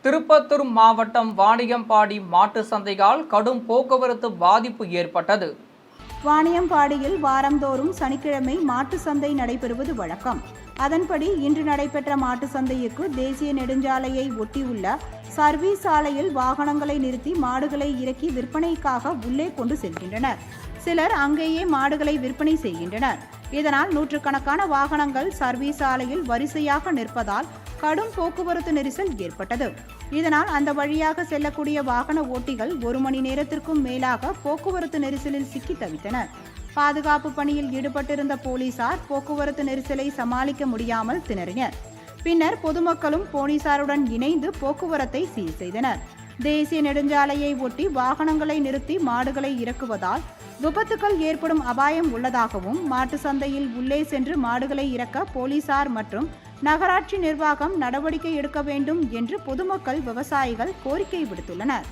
திருப்பத்தூர் மாவட்டம் வாணியம்பாடி மாட்டு சந்தையால் கடும் போக்குவரத்து பாதிப்பு ஏற்பட்டது. வாணியம்பாடியில் வாரந்தோறும் சனிக்கிழமை மாட்டு சந்தை நடைபெறுவது வழக்கம். அதன்படி இன்று நடைபெற்ற மாட்டு சந்தைக்கு தேசிய நெடுஞ்சாலையை ஒட்டியுள்ள சர்வீஸ் சாலையில் வாகனங்களை நிறுத்தி மாடுகளை இறக்கி விற்பனைக்காக உள்ளே கொண்டு செல்கின்றனர். சிலர் அங்கேயே மாடுகளை விற்பனை செய்கின்றனர். இதனால் நூற்றுக்கணக்கான வாகனங்கள் சர்வீஸ் சாலையில் வரிசையாக நிற்பதால் கடும் போக்குவரத்து நெரிசல் ஏற்பட்டது. இதனால் அந்த வழியாக செல்லக்கூடிய வாகன ஓட்டிகள் 1 மணி நேரத்திற்கும் மேலாக போக்குவரத்து நெரிசலில் சிக்கி தவித்தனர். பாதுகாப்பு பணியில் ஈடுபட்டிருந்த போலீசார் போக்குவரத்து நெரிசலை சமாளிக்க முடியாமல் திணறினர். பின்னர் பொதுமக்களும் போலீசாருடன் இணைந்து போக்குவரத்தை சீர் செய்தனர். தேசிய நெடுஞ்சாலையை ஒட்டி வாகனங்களை நிறுத்தி மாடுகளை இறக்குவதால் விபத்துக்கள் ஏற்படும் அபாயம் உள்ளதாகவும் மாட்டு சந்தையில் உள்ளே சென்று மாடுகளை இறக்க போலீசார் மற்றும் நகராட்சி நிர்வாகம் நடவடிக்கை எடுக்க வேண்டும் என்று பொதுமக்கள், விவசாயிகள் கோரிக்கை விடுத்துள்ளனர்.